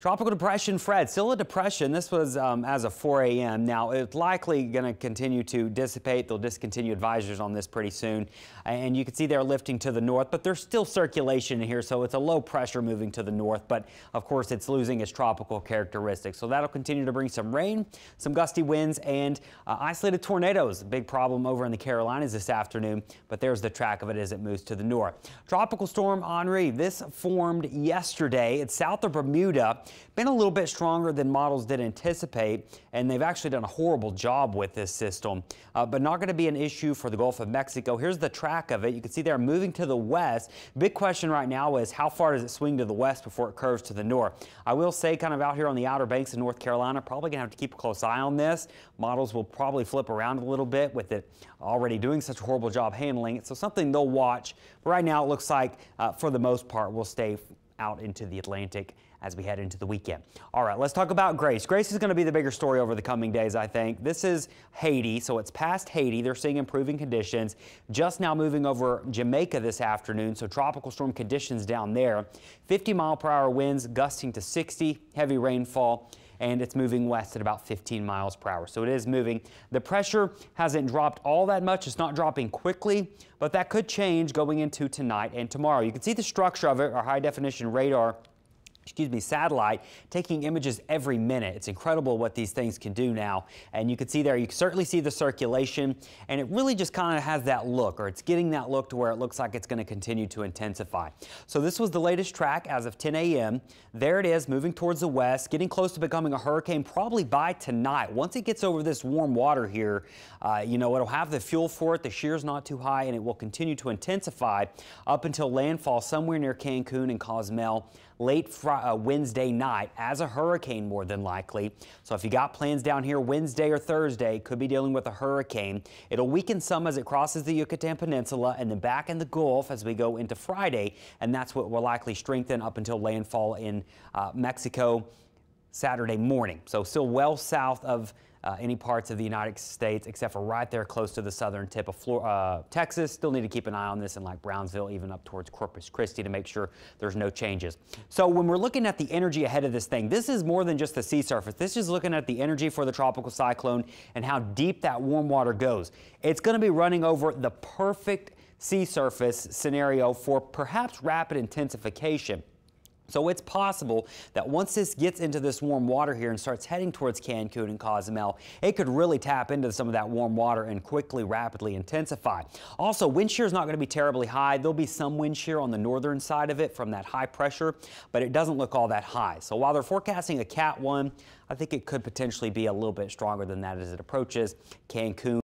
Tropical depression Fred, still a depression. This was as of 4 a.m. Now, it's likely going to continue to dissipate. They'll discontinue advisories on this pretty soon. And you can see they're lifting to the north, but there's still circulation in here, so it's a low pressure moving to the north. But, of course, it's losing its tropical characteristics. So that'll continue to bring some rain, some gusty winds, and isolated tornadoes. A big problem over in the Carolinas this afternoon, but there's the track of it as it moves to the north. Tropical storm Henri, this formed yesterday. It's south of Bermuda. Been a little bit stronger than models did anticipate, and they've actually done a horrible job with this system, but not going to be an issue for the Gulf of Mexico. Here's the track of it. You can see they're moving to the west. Big question right now is how far does it swing to the west before it curves to the north? I will say kind of out here on the outer banks of North Carolina, probably going to have to keep a close eye on this. Models will probably flip around a little bit with it already doing such a horrible job handling it, so something they'll watch. But right now it looks like for the most part we'll stay out into the Atlantic as we head into the weekend. All right, let's talk about Grace. Grace is going to be the bigger story over the coming days, I think. This is Haiti, so it's past Haiti. They're seeing improving conditions. Just now moving over Jamaica this afternoon, so tropical storm conditions down there. 50-mile-per-hour winds gusting to 60, heavy rainfall, and it's moving west at about 15 miles per hour. So it is moving. The pressure hasn't dropped all that much. It's not dropping quickly, but that could change going into tonight and tomorrow. You can see the structure of it, our high-definition radar satellite taking images every minute. It's incredible what these things can do now. And you can see there, you can certainly see the circulation, and it really just kind of has that look, or it's getting that look to where it looks like it's going to continue to intensify. So this was the latest track as of 10 a.m. There it is, moving towards the west, getting close to becoming a hurricane probably by tonight. Once it gets over this warm water here, you know, it'll have the fuel for it. The shear's not too high, and it will continue to intensify up until landfall somewhere near Cancun and Cozumel late Wednesday night as a hurricane, more than likely. So if you got plans down here Wednesday or Thursday, could be dealing with a hurricane. It'll weaken some as it crosses the Yucatan Peninsula and then back in the Gulf as we go into Friday, and that's what will likely strengthen up until landfall in Mexico Saturday morning. So still well south of any parts of the United States, except for right there close to the southern tip of Texas. Still need to keep an eye on this in like Brownsville, even up towards Corpus Christi, to make sure there's no changes. So when we're looking at the energy ahead of this thing, this is more than just the sea surface. This is looking at the energy for the tropical cyclone and how deep that warm water goes. It's going to be running over the perfect sea surface scenario for perhaps rapid intensification. So it's possible that once this gets into this warm water here and starts heading towards Cancun and Cozumel, it could really tap into some of that warm water and quickly, rapidly intensify. Also, wind shear is not going to be terribly high. There'll be some wind shear on the northern side of it from that high pressure, but it doesn't look all that high. So while they're forecasting a Cat 1, I think it could potentially be a little bit stronger than that as it approaches Cancun.